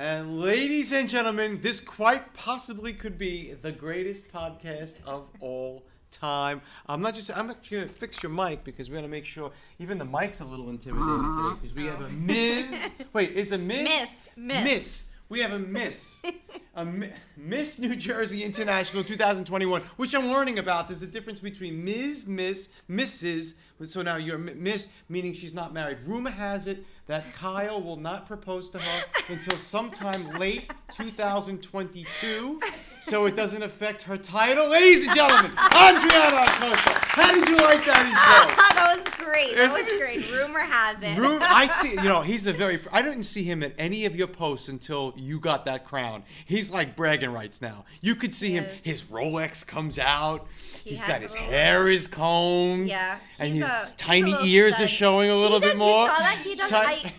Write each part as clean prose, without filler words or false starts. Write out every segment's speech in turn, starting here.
And ladies and gentlemen, this quite possibly could be the greatest podcast of all time. I'm actually going to fix your mic because we're going to make sure even the mic's a little intimidating today because we have a Ms. Wait, is a Miss? Miss. We have a Miss. Miss New Jersey International 2021, which I'm learning about. There's a difference between Ms., Miss, Mrs. So now you're Miss, meaning she's not married. Rumor has it that Kyle will not propose to her until sometime late 2022, so it doesn't affect her title. Ladies and gentlemen, Andrianna Acosta. How did you like that intro? That was great. That was great. Rumor has it. I see. He's I didn't see him at any of your posts until you got that crown. He's like bragging rights now. You could see him. His Rolex comes out. He's got his hair is combed. Yeah. And his tiny ears are showing a little bit more. You saw that? He does.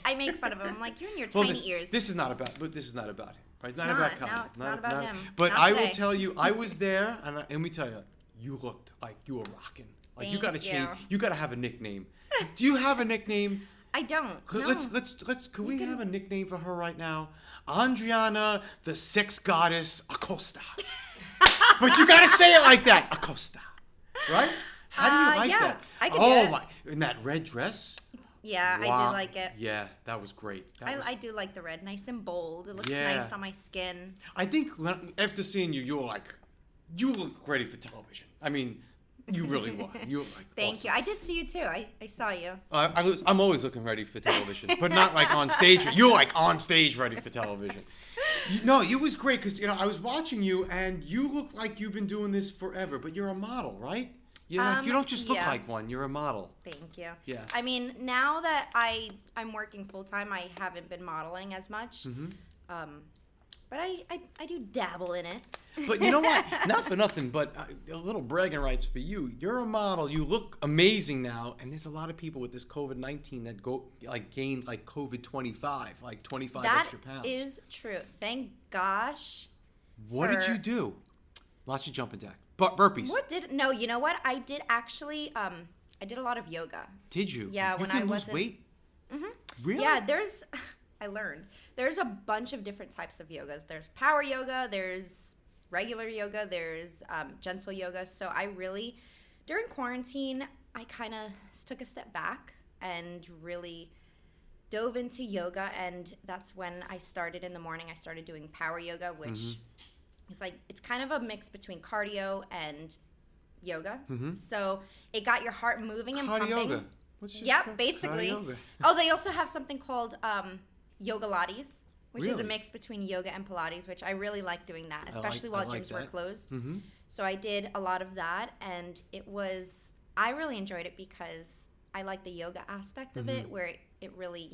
I make fun of him. I'm like, you and your tiny ears. This is not about him. Right? It's not about Kyle. No, it's not about him. But I will tell you, I was there, and let me tell you, you looked like you were rocking. Like you got to change. You got to have a nickname. Do you have a nickname? I don't. Let's. Can we have a nickname for her right now? Andrianna, the sex goddess Acosta. But you got to say it like that, Acosta. Right? How do you like that? I can do it. My! In that red dress. Yeah, wow. I do like it. Yeah, that was great. I do like the red, nice and bold. It looks nice on my skin. I think after seeing you, you were like, you look ready for television. I mean, you really were. You were like, Thank awesome. you. I did see you too. I saw you. I'm always looking ready for television, but not like on stage. You're like on stage ready for television. No, it was great because I was watching you and you look like you've been doing this forever, but you're a model, right? You don't just look like one. You're a model. Thank you. Yeah. I mean, now that I'm working full time, I haven't been modeling as much. Mm-hmm. But I do dabble in it. But you know what? Not for nothing, but a little bragging rights for you. You're a model. You look amazing now, and there's a lot of people with this COVID-19 that gained like COVID 25, like 25 extra pounds. That is true. Thank gosh. What did you do? Lots of jumping jack. Burpees. No, you know what? I did actually, I did a lot of yoga. Did you? Yeah, when I was lose weight? Mm-hmm. Really? Yeah, I learned. There's a bunch of different types of yoga. There's power yoga, there's regular yoga, there's gentle yoga. So I really, during quarantine, I kind of took a step back and really dove into yoga. And that's when I started in the morning. I started doing power yoga, which it's kind of a mix between cardio and yoga. Mm-hmm. So it got your heart moving and pumping. Yoga. Basically. Oh, they also have something called yoga Pilates, which is a mix between yoga and Pilates, which I really like doing that, especially while gyms were closed. Mm-hmm. So I did a lot of that, and I really enjoyed it because I like the yoga aspect of it, where it really,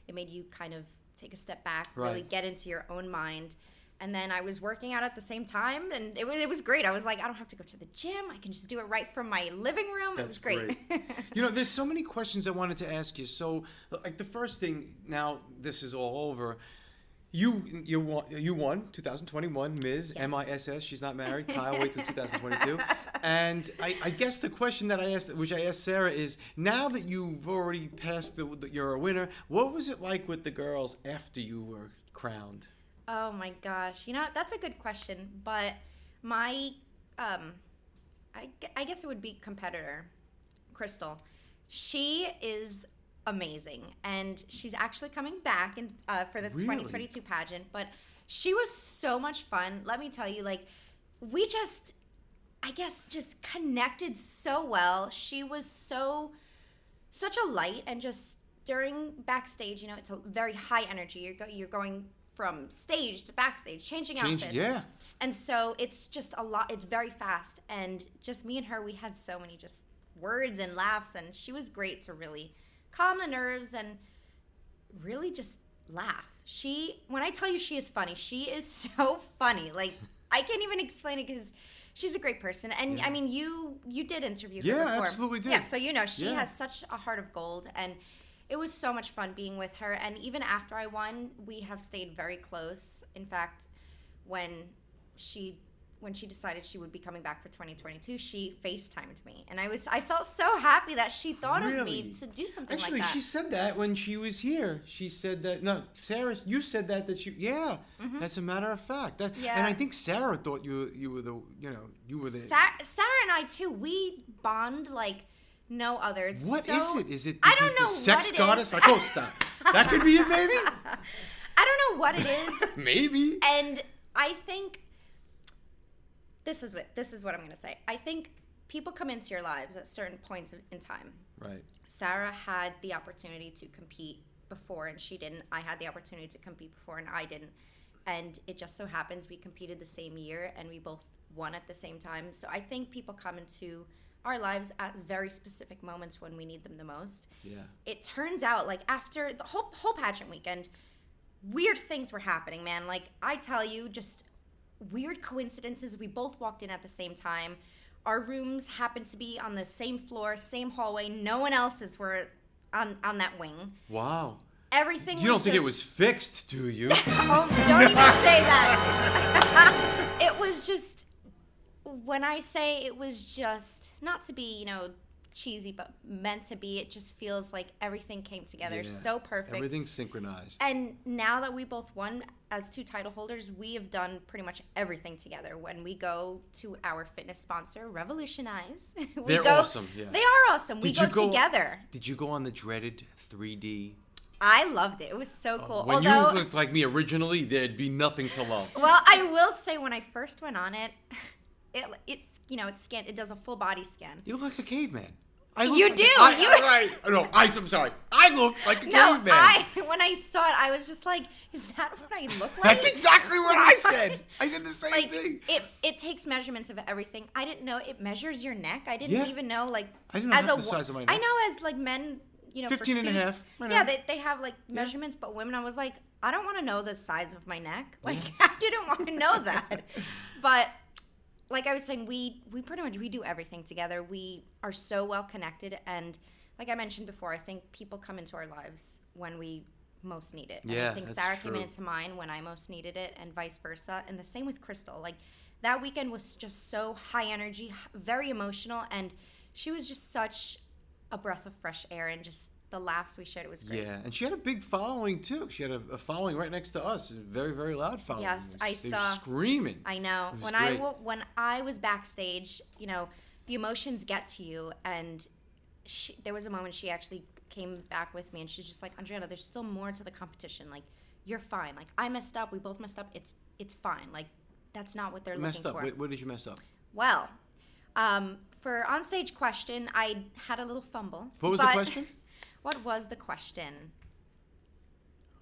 it made you kind of take a step back, really get into your own mind. And then I was working out at the same time, and it was great. I was like, I don't have to go to the gym. I can just do it right from my living room. It was great. There's so many questions I wanted to ask you. So, like the first thing, now this is all over. You won 2021 Ms. MISS. She's not married. Kyle, wait till 2022. And I guess the question that I asked, which I asked Sarah, is now that you've already passed, you're a winner. What was it like with the girls after you were crowned? Oh my gosh, that's a good question, but my, I guess it would be competitor, Crystal. She is amazing, and she's actually coming back for the 2022 pageant, but she was so much fun. Let me tell you, we just connected so well. She was such a light, and just during backstage, it's a very high energy. You're going from stage to backstage, changing outfits. Yeah. And so it's just a lot. It's very fast. And just me and her, we had so many just words and laughs. And she was great to really calm the nerves and really just laugh. When I tell you she is funny, she is so funny. I can't even explain it because she's a great person. And I mean, you did interview her before. Yeah, absolutely did. Yeah, so she has such a heart of gold. And it was so much fun being with her, and even after I won, we have stayed very close. In fact, when she when she decided she would be coming back for 2022, she FaceTimed me, and I felt so happy that she thought of me to do something like that. Actually, she said that when she was here. She said that. No, Sarah, you said that she. Yeah, that's a matter of fact. And I think Sarah thought you were the. You were the. Sarah and I too. We bond like no other. What is it? Is it? I don't know. The sex goddess Acosta. That could be it, maybe. I don't know what it is. Maybe. And I think this is what I'm going to say. I think people come into your lives at certain points in time. Right. Sarah had the opportunity to compete before and she didn't. I had the opportunity to compete before and I didn't. And it just so happens we competed the same year and we both won at the same time. So I think people come into our lives at very specific moments when we need them the most. Yeah. It turns out, like, after the whole pageant weekend, weird things were happening, man. Like, I tell you, just weird coincidences. We both walked in at the same time. Our rooms happened to be on the same floor, same hallway. No one else's were on that wing. Wow. Everything You don't think it was fixed, do you? Oh, don't even say that. It was just, when I say it was just, not to be, cheesy, but meant to be, it just feels like everything came together so perfect. Everything's synchronized. And now that we both won as 2 title holders, we have done pretty much everything together. When we go to our fitness sponsor, Revolutionize. They're awesome, yeah. They are awesome. We go together. Did you go on the dreaded 3D? I loved it. It was so cool. When you looked like me originally, there'd be nothing to love. Well, I will say when I first went on it, it's scanned. It does a full body scan. You look like a caveman. You do. I'm sorry. I look like a caveman. When I saw it, I was just like, is that what I look like? That's exactly what I said. I said the same thing. It takes measurements of everything. I didn't know it measures your neck. I didn't even know, like, I didn't know the size of my neck. I know as, like, men, 15 for suits, and a half. Yeah, they have, like, measurements, but women, I was like, I don't want to know the size of my neck. Like, I didn't want to know that. But like I was saying, we pretty much, we do everything together. We are so well connected. And like I mentioned before, I think people come into our lives when we most need it. And I think Sarah came into mine when I most needed it and vice versa. And the same with Crystal. Like, that weekend was just so high energy, very emotional. And she was just such a breath of fresh air, and just the laughs we shared, it was great. Yeah, and she had a big following too. She had a following right next to us, a very, very loud following. Yes, I they saw. Were screaming. I know. When I was backstage, the emotions get to you, and there was a moment she actually came back with me, and she's just like, Andrianna, there's still more to the competition. Like, you're fine. Like, I messed up. We both messed up. It's fine. Like, that's not what they're looking for. What did you mess up? Well, for onstage question, I had a little fumble. What was the question? What was the question?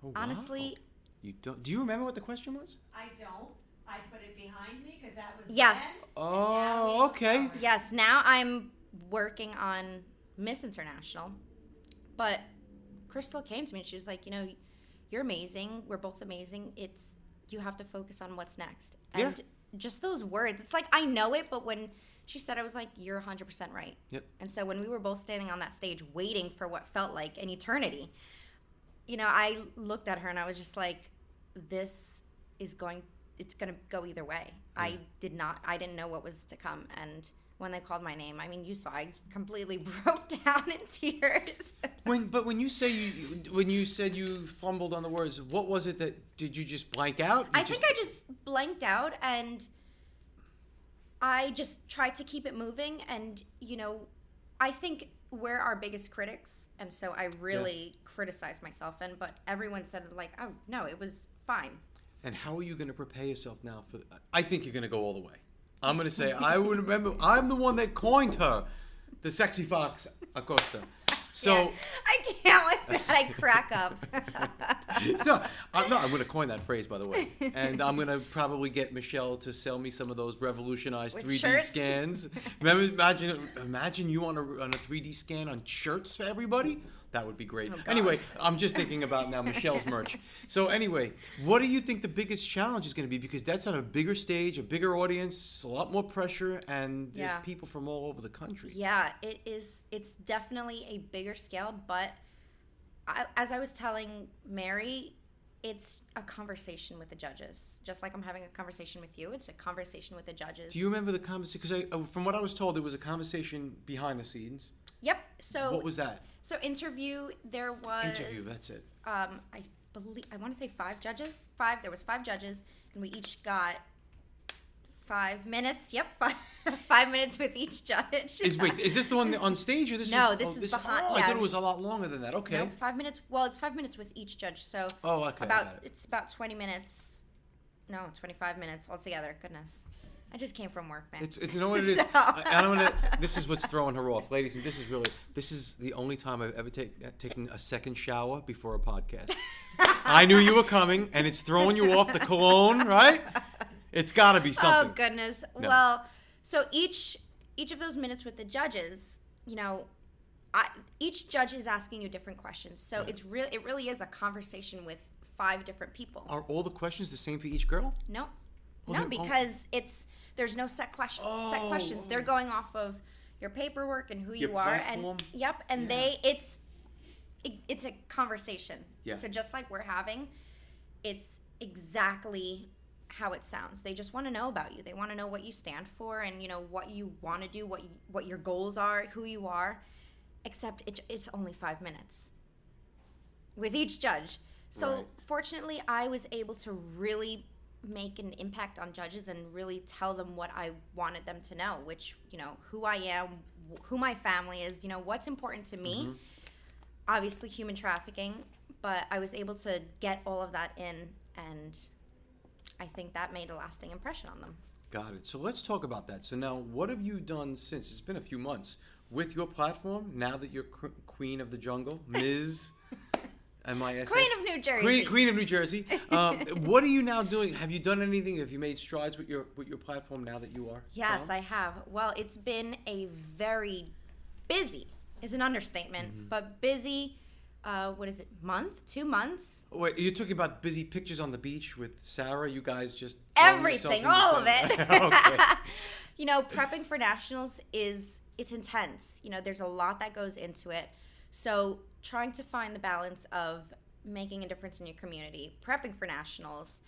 Oh, wow. Honestly, you don't. Do you remember what the question was? I don't. I put it behind me because that was yes. then. Oh, okay. Yes. Now I'm working on Miss International, but Crystal came to me and she was like, you're amazing. We're both amazing. You have to focus on what's next. And just those words, it's like I know it, but when she said, I was like, you're 100% right. Yep. And so when we were both standing on that stage waiting for what felt like an eternity, I looked at her and I was just like, it's going to go either way. Yeah. I didn't know what was to come. And when they called my name, I mean, you saw, I completely broke down in tears. When you said you fumbled on the words, what was it did you just blank out? I think I just blanked out, and I just tried to keep it moving. And, I think we're our biggest critics. And so I really criticized myself. But everyone said, like, oh, no, it was fine. And how are you going to prepare yourself now for? I think you're going to go all the way. I'm going to say, I would remember, I'm the one that coined her, the sexy fox Acosta. So yeah, I can't with that. I crack up. I'm going to coin that phrase, by the way. And I'm going to probably get Michelle to sell me some of those revolutionized with 3D shirts? Scans. Imagine you on a 3D scan on shirts for everybody. That would be great. Oh, anyway, I'm just thinking about now Michelle's merch. So anyway, what do you think the biggest challenge is going to be? Because that's on a bigger stage, a bigger audience, a lot more pressure, and there's people from all over the country. Yeah, it is. It's definitely a bigger scale. But as I was telling Mary, It's a conversation with the judges. Just like I'm having a conversation with you, it's a conversation with the judges. Do you remember the conversation? Because from what I was told, it was a conversation behind the scenes. Yep. So what was that? So interview, there was... Interview, that's it. I want to say 5 judges. There was 5 judges, and we each got 5 minutes. Yep, 5 minutes with each judge. Is this the one on stage, or this no, is... this is behind... Oh, I thought it was a lot longer than that. Okay. No, 5 minutes. Well, it's 5 minutes with each judge, so... Oh, okay. It's about 20 minutes. No, 25 minutes altogether. Goodness. I just came from work, man. You know what it is? This is what's throwing her off, ladies. And this is the only time I've ever taken a second shower before a podcast. I knew you were coming, and it's throwing you off the cologne, right? It's got to be something. Oh goodness. No. Well, so each of those minutes with the judges, each judge is asking you different questions. So Right. it really is a conversation with 5 different people. Are all the questions the same for each girl? No. Well, No, because there's no set questions. Set questions. They're going off of your paperwork and who Your you are, platform. and yep, and Yeah. it's a conversation. Yeah. So just like we're having, it's exactly how it sounds. They just want to know about you. They want to know what you stand for, and what you want to do, what your goals are, who you are. Except it's only 5 minutes with each judge. So Right. fortunately, I was able to really make an impact on judges and really tell them what I wanted them to know, which, who I am, who my family is, what's important to me. Mm-hmm. Obviously human trafficking, but I was able to get all of that in, and I think that made a lasting impression on them. Got it. So let's talk about that. So now, what have you done since? It's been a few months with your platform, now that you're queen of the jungle, Ms. MISS. Queen of New Jersey. Queen of New Jersey. What are you now doing? Have you done anything? Have you made strides with your platform now that you are? Yes, I have. Well, it's been a very busy, is an understatement, but busy, what is it, month? 2 months? Wait, you're talking about busy pictures on the beach with Sarah? You guys just... Everything, all of it. Okay. Prepping for nationals it's intense. There's a lot that goes into it. So trying to find the balance of making a difference in your community, prepping for nationals,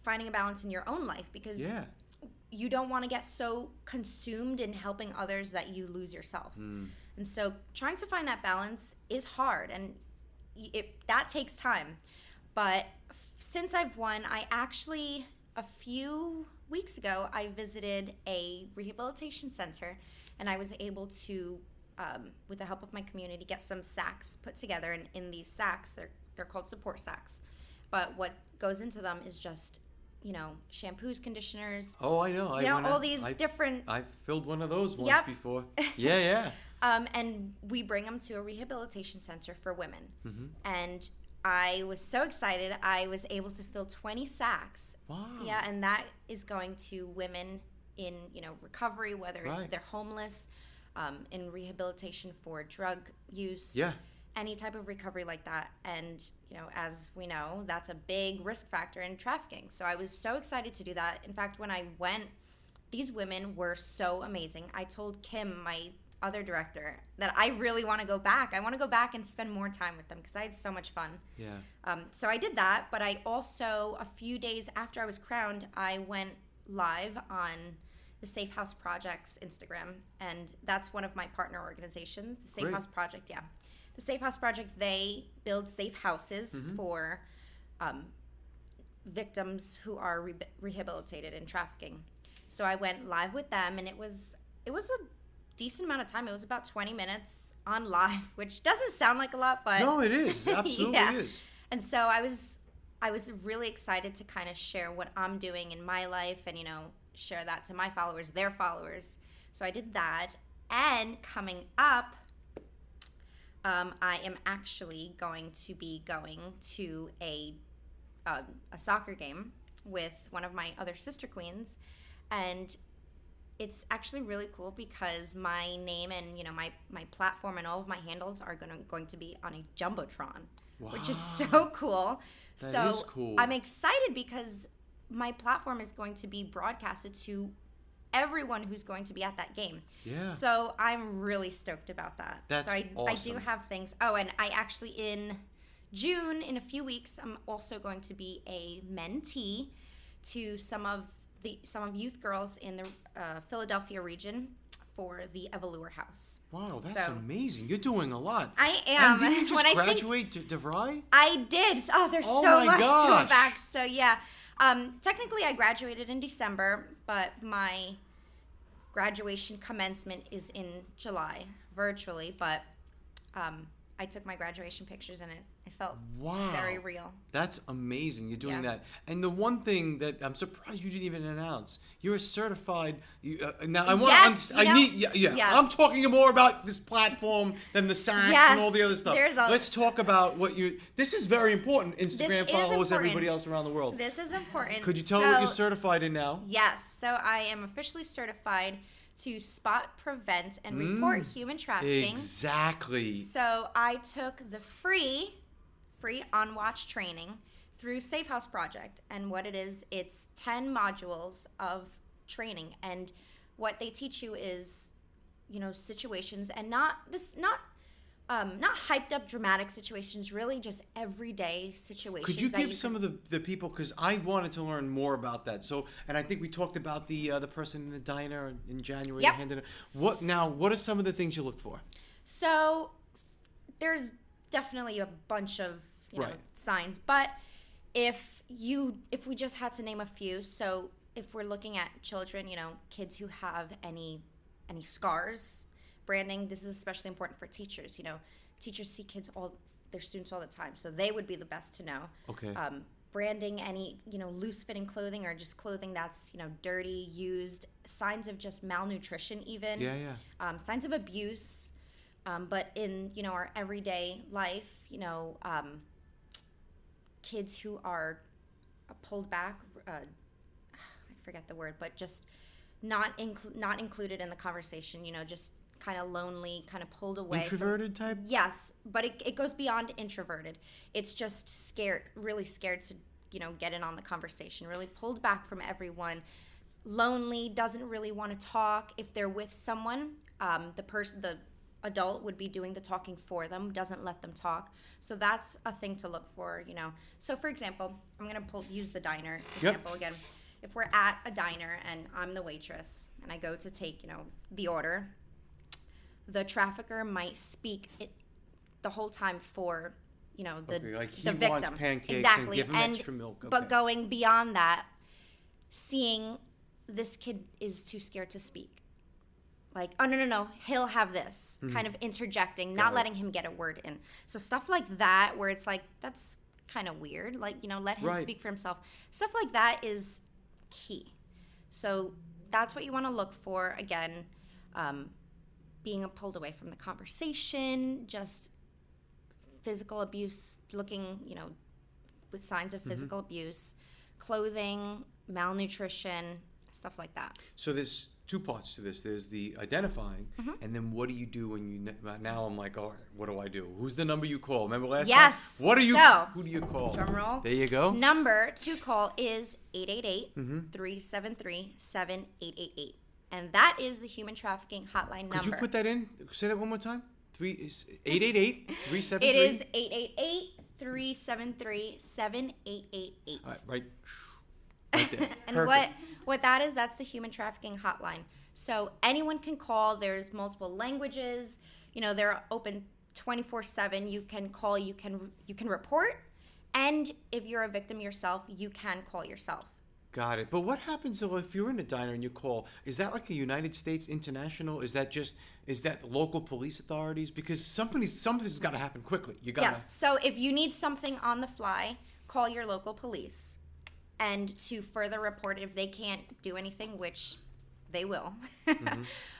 finding a balance in your own life, because you don't want to get so consumed in helping others that you lose yourself. And so trying to find that balance is hard, and that takes time. But since I've won, I actually, a few weeks ago, I visited a rehabilitation center, and I was able to, with the help of my community, get some sacks put together. And in these sacks, they're called support sacks. But what goes into them is just, shampoos, conditioners. Oh, I know. All these different... I filled one of those once Yep. before. Yeah. And we bring them to a rehabilitation center for women. Mm-hmm. And I was so excited. I was able to fill 20 sacks. Wow. Yeah, and that is going to women in, recovery, whether it's Right. they're homeless, in rehabilitation for drug use. Yeah. Any type of recovery like that. And, as we know, that's a big risk factor in trafficking. So I was so excited to do that. In fact, when I went, these women were so amazing. I told Kim, my other director, that I really want to go back. I want to go back and spend more time with them because I had so much fun. Yeah. So I did that, but I also, a few days after I was crowned, I went live on the Safe House Project's Instagram, and that's one of my partner organizations, the Safe Great. House Project, yeah. The Safe House Project, they build safe houses for victims who are rehabilitated in trafficking. So I went live with them, and it was a decent amount of time. It was about 20 minutes on live, which doesn't sound like a lot, but... No, it is. It absolutely yeah. is. And so I was really excited to kind of share what I'm doing in my life and, share that to my followers, their followers. So I did that. And coming up, I am actually going to be going to a soccer game with one of my other sister queens. And it's actually really cool because my name and, my platform and all of my handles are going to be on a Jumbotron, which is so cool. That is cool. I'm excited because my platform is going to be broadcasted to everyone who's going to be at that game. Yeah. So I'm really stoked about that. That's so I awesome. do have things. Oh, and I actually, in June, in a few weeks, I'm also going to be a mentee to some of youth girls in the Philadelphia region for the Evolure House. Wow, that's amazing. You're doing a lot. I am. And did you just graduate to DeVry? I did. Oh, there's so much to go back. So, yeah. Technically, I graduated in December, but my graduation commencement is in July, virtually. But I took my graduation pictures, and it felt very real. That's amazing. You're doing that. And the one thing that I'm surprised you didn't even announce, you're a certified. Now I want. Yes, I'm talking more about this platform than the SACs and all the other stuff. Let's talk about what you. This is very important. Instagram follows everybody else around the world. This is important. Could you tell me what you're certified in now? Yes. So I am officially certified to spot, prevent, and report human trafficking. Exactly. So I took the free On Watch training through Safe House Project, and what it is, it's 10 modules of training, and what they teach you is, situations, and not hyped up dramatic situations, really just everyday situations. Could you give some of the people, because I wanted to learn more about that. So, and I think we talked about the person in the diner in January. Yep. What are some of the things you look for? So there's definitely a bunch of signs, but if we just had to name a few, so if we're looking at children, kids who have any scars. Branding, this is especially important for teachers. Teachers see their students all the time, so they would be the best to know. Okay. Branding any, loose-fitting clothing or just clothing that's, dirty, used. Signs of just malnutrition even. Yeah. Signs of abuse. But in, our everyday life, kids who are pulled back, I forget the word, but just not included in the conversation, just kind of lonely, kind of pulled away. Introverted type? Yes, but it goes beyond introverted. It's just really scared to, get in on the conversation, really pulled back from everyone, lonely, doesn't really want to talk. If they're with someone, the adult would be doing the talking for them, doesn't let them talk. So that's a thing to look for, So for example, I'm going to use the diner example again. If we're at a diner and I'm the waitress and I go to take, the order, the trafficker might speak the whole time for, the victim. Wants pancakes exactly. and give him extra milk. Okay. But going beyond that, seeing this kid is too scared to speak. Like, oh, no, he'll have this. Kind of interjecting, not letting him get a word in. So stuff like that where it's like, that's kind of weird. Like, let him speak for himself. Stuff like that is key. So that's what you want to look for. Again, being pulled away from the conversation, just physical abuse, looking, with signs of physical abuse, clothing, malnutrition, stuff like that. So there's two parts to this. There's the identifying, and then what do you do when you, now I'm like, all right, what do I do? Who's the number you call? Remember last time? Yes. Who do you call? Drum roll. There you go. Number to call is 888-373-7888. And that is the human trafficking hotline number. Could you put that in? Say that one more time. 888-373. It is 888-373-7888. All right, right there. And what that is, that's the human trafficking hotline. So anyone can call. There's multiple languages. They're open 24/7. You can call. You can report. And if you're a victim yourself, you can call yourself. Got it. But what happens if you're in a diner and you call? Is that like a United States international? Is that local police authorities? Because something's got to happen quickly. Yes. So if you need something on the fly, call your local police. And to further report if they can't do anything, which they will.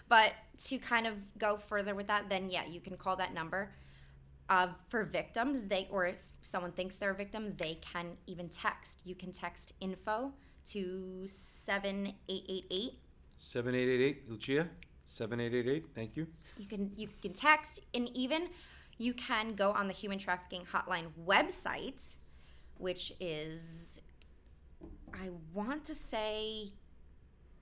But to kind of go further with that, then you can call that number. For victims, or if someone thinks they're a victim, they can even text. You can text info to 7888. 7888, Lucia. 7888. Thank you. You can text, and even you can go on the Human Trafficking Hotline website, which is, I want to say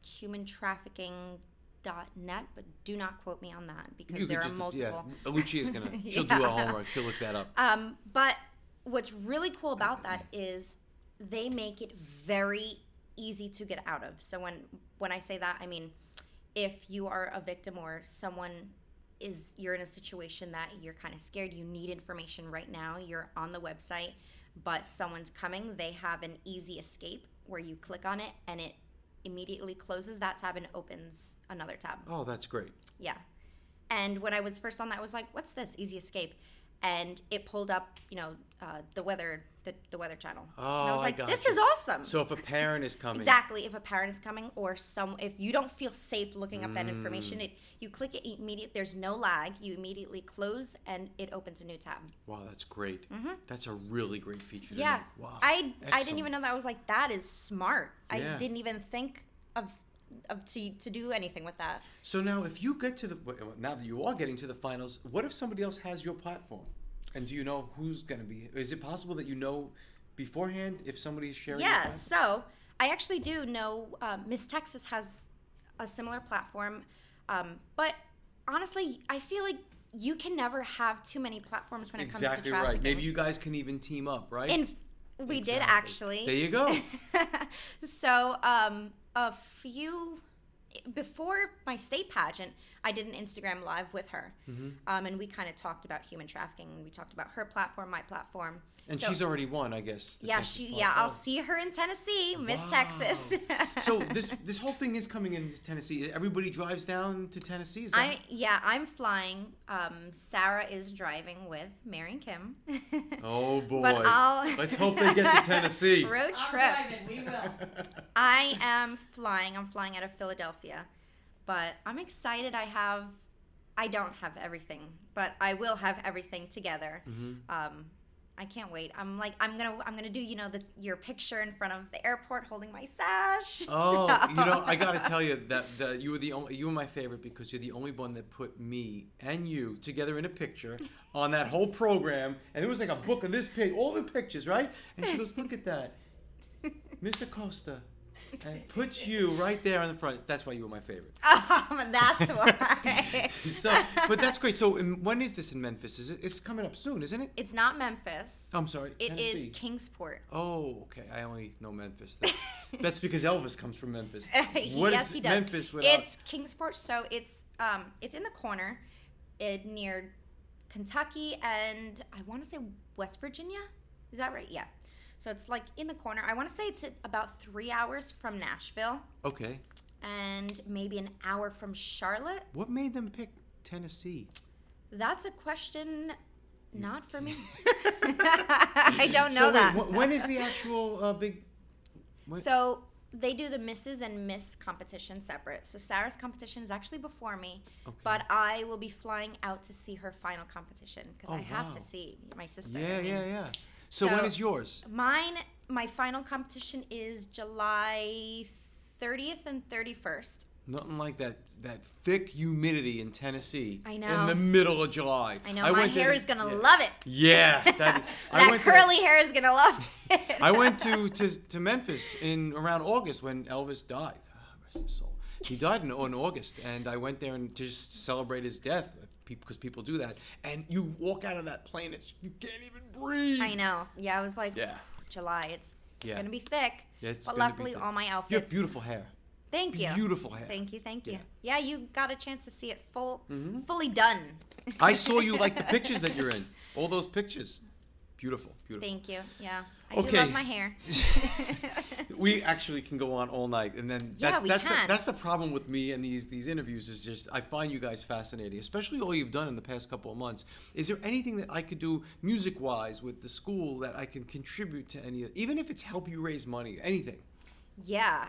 humantrafficking.net, but do not quote me on that because there are multiple. Yeah, Lucia's she'll do her homework. She'll look that up. But what's really cool about that is they make it very easy to get out of. So when I say that, I mean, if you are a victim or you're in a situation that you're kind of scared, you need information right now, you're on the website, but someone's coming, they have an easy escape where you click on it and it immediately closes that tab and opens another tab. Oh, that's great. Yeah. And when I was first on that, I was like, what's this? Easy escape. And it pulled up, the weather channel. Oh, and I was like, got this you. is awesome. So if a parent is coming. Exactly. If a parent is coming or if you don't feel safe looking up that information, you click it immediately. There's no lag. You immediately close and it opens a new tab. Wow, that's great. That's a really great feature. Yeah. Wow. I didn't even know that. I was like, that is smart. Yeah. I didn't even think to do anything with that. So now if you get now that you are getting to the finals, what if somebody else has your platform? And do you know who's going to be? Is it possible that you know beforehand if somebody's sharing? Yeah, so I actually do know Miss Texas has a similar platform, but honestly, I feel like you can never have too many platforms when it comes to trafficking. Exactly right. Maybe you guys can even team up, right? And we did actually. There you go. So a few before my state pageant, I did an Instagram live with her, and we kind of talked about human trafficking. And we talked about her platform, my platform. And she's already won, I guess. I'll see her in Tennessee, Miss Texas. So this whole thing is coming into Tennessee. Everybody drives down to Tennessee. Is that? I'm flying. Sarah is driving with Mary and Kim. Oh boy! But let's hope they get to Tennessee. Road I'm trip. driving, we will. I am flying. I'm flying out of Philadelphia, but I'm excited. I don't have everything, but I will have everything together. I can't wait. I'm gonna do your picture in front of the airport holding my sash. Oh, I gotta tell you that you were my favorite because you're the only one that put me and you together in a picture on that whole program, and it was like a book of this pig, all the pictures, right? And she goes, "Look at that, Miss Acosta." And puts you right there in the front. That's why you were my favorite. That's why. But that's great. So when is this in Memphis? It's coming up soon, isn't it? It's not Memphis. I'm sorry. It Tennessee. is Kingsport. Oh, okay. I only know Memphis. That's because Elvis comes from Memphis. Yes, he does. Memphis without? It's Kingsport. So it's in the corner, near Kentucky and I want to say West Virginia. Is that right? Yeah. So it's like in the corner. I want to say it's about 3 hours from Nashville. Okay. And maybe an hour from Charlotte. What made them pick Tennessee? That's a question not for me. I don't know that. When is the actual big... So they do the Misses and Miss competition separate. So Sarah's competition is actually before me. Okay. But I will be flying out to see her final competition because I have to see my sister. Yeah. So when is yours? My final competition is July 30th and 31st. Nothing like that thick humidity in Tennessee. I know. In the middle of July. I know. My hair is going to love it. Yeah. That curly hair is going to love it. I went to Memphis in around August when Elvis died. Rest his soul. He died in August, and I went there and just celebrate his death. Because people do that, and you walk out of that plane, you can't even breathe. I know. Yeah, I was like, July, it's gonna be thick. But luckily, all my outfits. You have beautiful hair. Thank you. Beautiful hair. Thank you. Yeah, you got a chance to see it fully done. I saw you like the pictures that you're in. All those pictures. Beautiful. Thank you. Yeah, I do love my hair. We actually can go on all night, and then that's the problem with me and these interviews is just I find you guys fascinating, especially all you've done in the past couple of months. Is there anything that I could do music-wise with the school that I can contribute to even if it's help you raise money, anything? Yeah.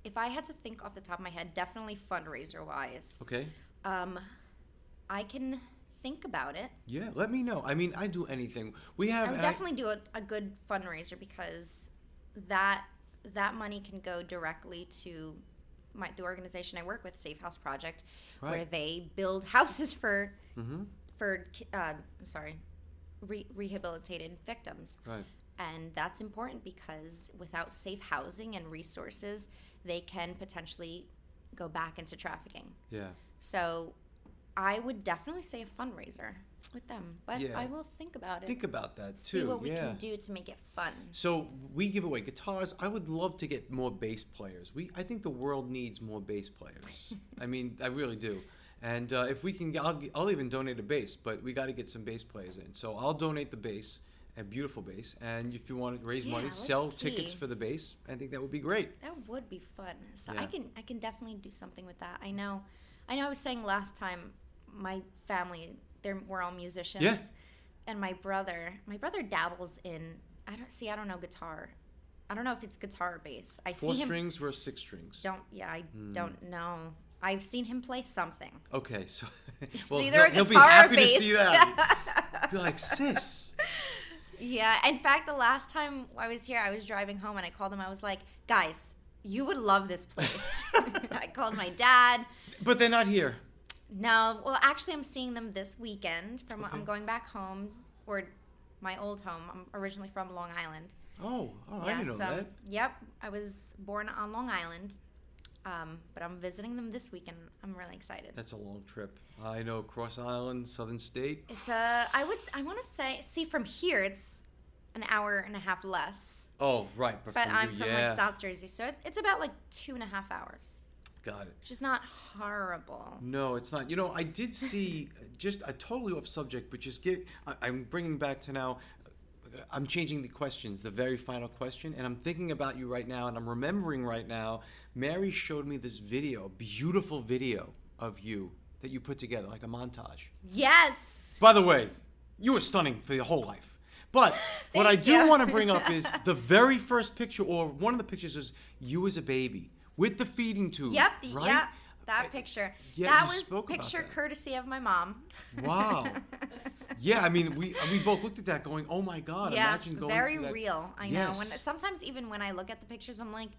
If I had to think off the top of my head, definitely fundraiser-wise. Okay. I can think about it. Yeah, let me know. I mean, I do anything. I would definitely do a good fundraiser because that money can go directly to the organization I work with, Safe House Project, where they build houses for rehabilitated victims. Right. And that's important because without safe housing and resources, they can potentially go back into trafficking. Yeah. So I would definitely say a fundraiser. with them. But Yeah. I will think about it. Think about that too. See what we yeah. can do to make it fun. So we give away guitars. I would love to get more bass players. I think the world needs more bass players. I mean, I really do. And if we can, I'll even donate a bass. But we got to get some bass players in. So I'll donate the bass, a beautiful bass. And if you want to raise money, let's sell see. tickets for the bass. I think that would be great. That would be fun. So Yeah. I can definitely do something with that. I know I was saying last time, my family, we're all musicians. Yeah. And my brother dabbles in, I don't know guitar. I don't know if it's guitar or bass. I 4 see him. strings versus 6 strings. I don't know. I've seen him play something. Okay, so well, either a he'll be guitar or happy to bass. see that. Be like, sis. Yeah. In fact, the last time I was here, I was driving home and I called him. I was like, guys, you would love this place. I called my dad. But they're not here. No, well, actually, I'm seeing them this weekend. Okay. I'm going back home, or my old home. I'm originally from Long Island. Oh, I didn't know that. Yep, I was born on Long Island, but I'm visiting them this weekend. I'm really excited. That's a long trip. I know, Cross Island, Southern State. It's I want to say, from here it's an hour and a half less. Oh, right. But I'm from like South Jersey, so it's about like 2.5 hours. Got it. Which is not horrible. No, it's not. I did see, just a totally off subject, but I'm bringing back to now, I'm changing the questions, the very final question, and I'm thinking about you right now, and I'm remembering right now, Mary showed me this video, beautiful video of you that you put together, like a montage. Yes. By the way, you were stunning for your whole life. But what I do want to bring up is the very first picture, or one of the pictures, is you as a baby with the feeding tube. Yep. Right? Yeah. That picture. Yeah, that you was spoke about picture that. courtesy of my mom. Wow. Yeah, I mean, we both looked at that going, oh my God, Yeah, imagine going very through that. real. I Yes. know. Sometimes even when I look at the pictures, I'm like,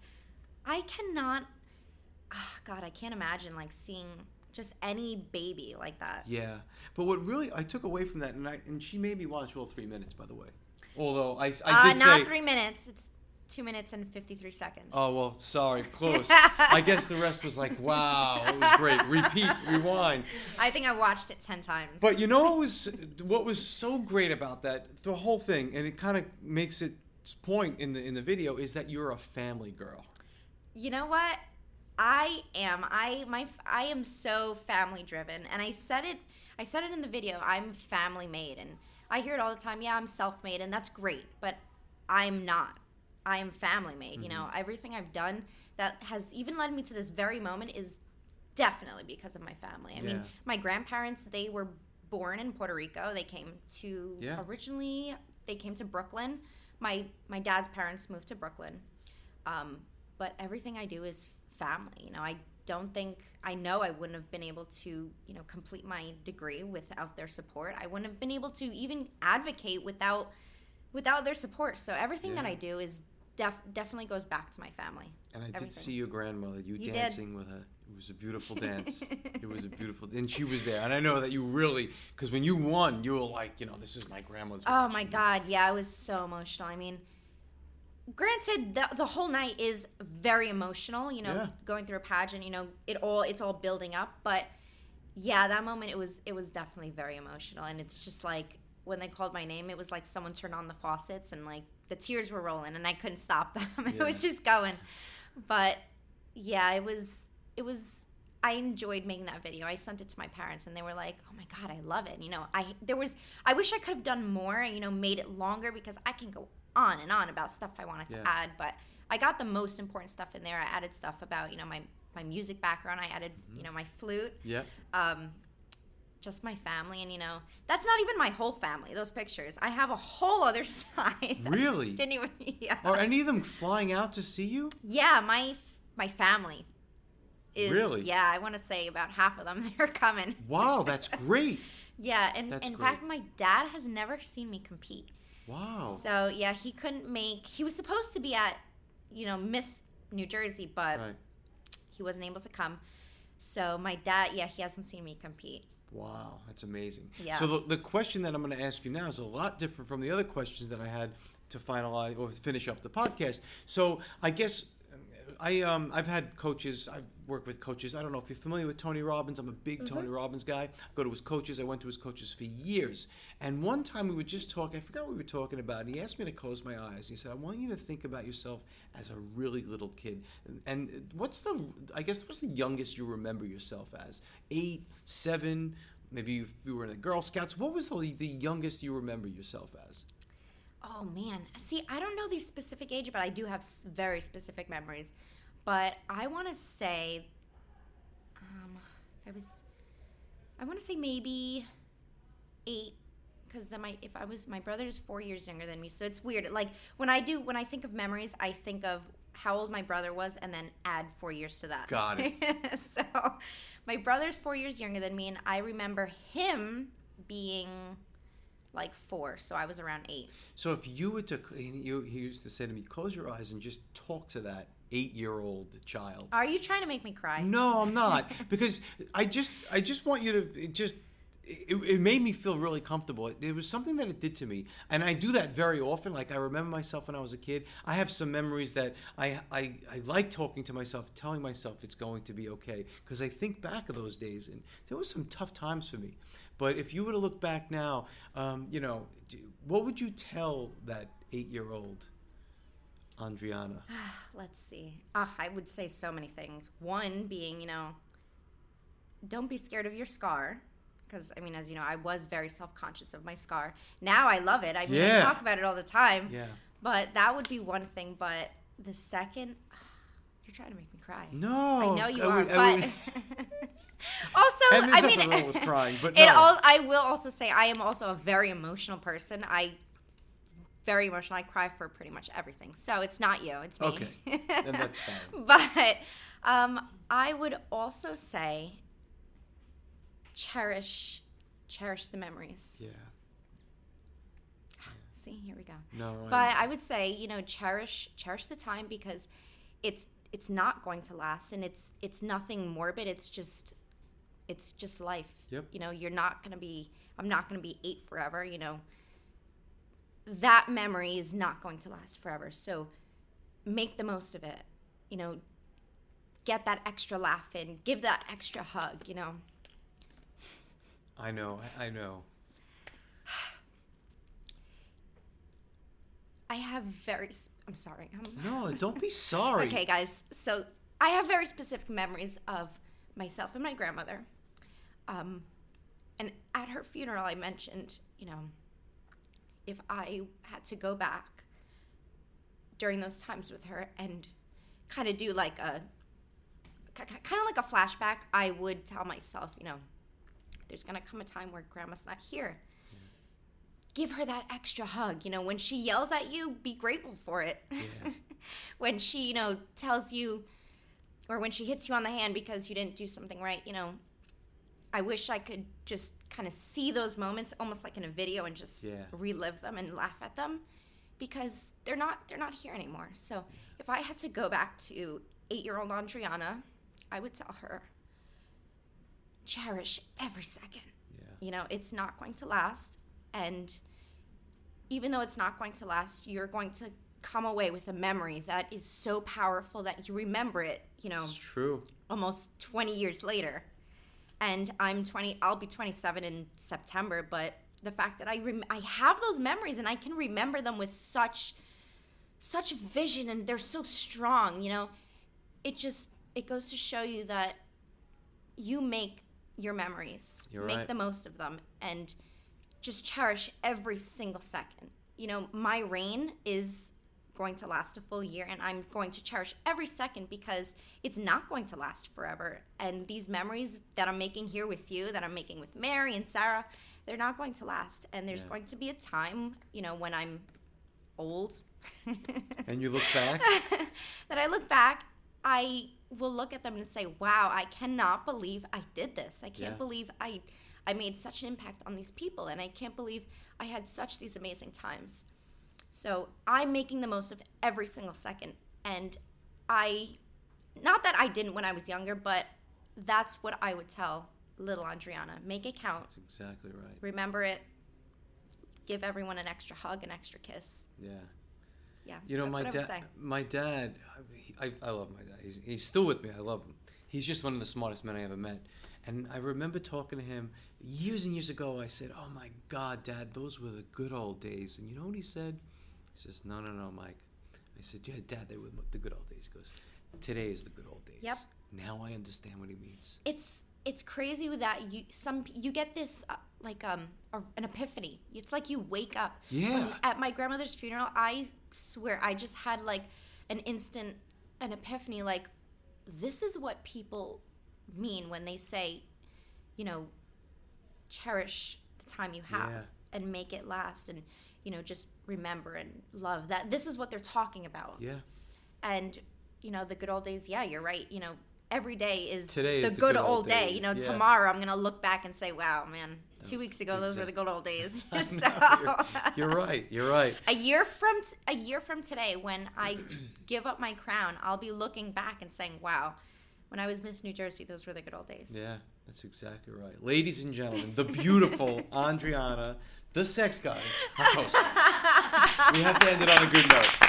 I cannot. God, I can't imagine like seeing just any baby like that. Yeah, but what really I took away from that, and she made me watch all 3 minutes, by the way. Although I did say not 3 minutes. It's 2 minutes and 53 seconds. Oh, well, sorry, close. I guess the rest was like, wow, it was great. Repeat, rewind. I think I watched it 10 times. But you know what was so great about that, the whole thing, and it kind of makes its point in the video, is that you're a family girl. You know what? I am. I am so family driven, and I said it in the video. I'm family made, and I hear it all the time. Yeah, I'm self made, and that's great, but I'm not. I am family made. Mm-hmm. You know, everything I've done that has even led me to this very moment is definitely because of my family. I mean, my grandparents, they were born in Puerto Rico. They came to originally they came to Brooklyn. My dad's parents moved to Brooklyn. But everything I do is family. You know, I know I wouldn't have been able to, complete my degree without their support. I wouldn't have been able to even advocate without their support. So everything that I do is definitely goes back to my family. And I Everything. did see your grandmother, you dancing did. with her. It was a beautiful dance. It was a beautiful, and she was there. And I know that you really, because when you won, you were like, this is my grandmother's. Oh my God, yeah, I was so emotional. I mean, granted, the whole night is very emotional. Going through a pageant, it's all building up. But yeah, that moment it was definitely very emotional, and it's just like when they called my name, it was like someone turned on the faucets and like the tears were rolling, and I couldn't stop them. It was just going. But yeah, it was. I enjoyed making that video. I sent it to my parents, and they were like, "Oh my God, I love it." I wish I could have done more, made it longer, because I can go on and on about stuff I wanted to add, but I got the most important stuff in there. I added stuff about, my music background. I added, my flute. Yeah. Just my family, and that's not even my whole family. Those pictures, I have a whole other side. Really? Didn't even. Yeah. Are any of them flying out to see you? Yeah, my family is. Really? Yeah, I want to say about half of them they're coming. Wow, that's great. Yeah, and That's in great. fact, my dad has never seen me compete. Wow. So yeah, he couldn't make. He was supposed to be at, Miss New Jersey, but he wasn't able to come. So my dad, he hasn't seen me compete. Wow, that's amazing. Yeah. So the question that I'm going to ask you now is a lot different from the other questions that I had to finalize or finish up the podcast. So I guess I've had coaches. I've worked with coaches. I don't know if you're familiar with Tony Robbins. I'm a big Tony Robbins guy. I go to his coaches. I went to his coaches for years. And one time we were just talking. I forgot what we were talking about. And he asked me to close my eyes. He said, "I want you to think about yourself as a really little kid. And what's the youngest you remember yourself as? 8, 7, maybe if you were in the Girl Scouts. What was the youngest you remember yourself as?" Oh man, see, I don't know the specific age, but I do have very specific memories. But I want to say, I want to say maybe 8, because then my brother's 4 years younger than me, so it's weird. Like when I think of memories, I think of how old my brother was, and then add 4 years to that. Got it. So my brother's 4 years younger than me, and I remember him being like 4, so I was around 8. So if you were to, he used to say to me, close your eyes and just talk to that 8-year-old child. Are you trying to make me cry? No, I'm not, because I just want you to it made me feel really comfortable. It was something that it did to me, and I do that very often. Like I remember myself when I was a kid. I have some memories that I like talking to myself, telling myself it's going to be okay, because I think back of those days, and there was some tough times for me. But if you were to look back now, what would you tell that 8-year-old Andrianna? Let's see. I would say so many things. One being, don't be scared of your scar. Because, as you know, I was very self-conscious of my scar. Now I love it. I talk about it all the time. Yeah. But that would be one thing. But the second, you're trying to make me cry. No. I know you are, but... Also, and there's nothing wrong with crying, but no. I will also say I am also a very emotional person. Very emotional. I cry for pretty much everything. So it's not you, it's me. Okay, then that's fine. But I would also say cherish the memories. Yeah. See, here we go. No. But I would say, cherish the time, because it's not going to last, and it's nothing morbid. It's just life. Yep. I'm not going to be 8 forever, That memory is not going to last forever. So make the most of it. Get that extra laugh in, give that extra hug, I know. I have I'm sorry. No, don't be sorry. Okay, guys. So I have very specific memories of myself and my grandmother. And at her funeral, I mentioned, if I had to go back during those times with her and kind of do like a flashback, I would tell myself, there's going to come a time where grandma's not here. Yeah. Give her that extra hug. When she yells at you, be grateful for it. Yeah. When she, tells you, or when she hits you on the hand because you didn't do something right, I wish I could just kind of see those moments almost like in a video and just relive them and laugh at them, because they're not here anymore. So if I had to go back to 8-year-old Andrianna, I would tell her, cherish every second. Yeah. It's not going to last, and even though it's not going to last, you're going to come away with a memory that is so powerful that you remember it, It's true. Almost 20 years later. And I'm 20, I'll be 27 in September, but the fact that I have those memories and I can remember them with such vision, and they're so strong, it goes to show you that you make your memories. You're make right. the most of them, and just cherish every single second. My reign is going to last a full year, and I'm going to cherish every second, because it's not going to last forever. And these memories that I'm making here with you, that I'm making with Mary and Sarah, they're not going to last. And there's going to be a time, when I'm old. And you look back? That I look back, I will look at them and say, wow, I cannot believe I did this. I can't believe I made such an impact on these people, and I can't believe I had these amazing times. So I'm making the most of every single second, and not that I didn't when I was younger, but that's what I would tell little Andrianna. Make it count. That's exactly right. Remember it. Give everyone an extra hug, an extra kiss. Yeah. Yeah. My dad, I love my dad. He's still with me. I love him. He's just one of the smartest men I ever met. And I remember talking to him years and years ago. I said, "Oh my God, Dad, those were the good old days." And you know what he said? He says, "No, Mike." I said, "Yeah, Dad, they were the good old days." He goes, "Today is the good old days." Yep. Now I understand what he means. It's crazy with that. You get this an epiphany. It's like you wake up. Yeah. At my grandmother's funeral, I swear I just had like an epiphany. Like, this is what people mean when they say, cherish the time you have and make it last, and just remember and love that. This is what they're talking about. Yeah. And the good old days. Yeah, you're right. Every day is Today the is the good good old old day. days. Yeah. Tomorrow I'm gonna look back and say, "Wow, man, 2 weeks ago those were the good old days." So, you're right. You're right. A year from today, when I give up my crown, I'll be looking back and saying, "Wow, when I was Miss New Jersey, those were the good old days." Yeah, that's exactly right. Ladies and gentlemen, the beautiful Andrianna, the sex goddess, Acosta. We have to end it on a good note.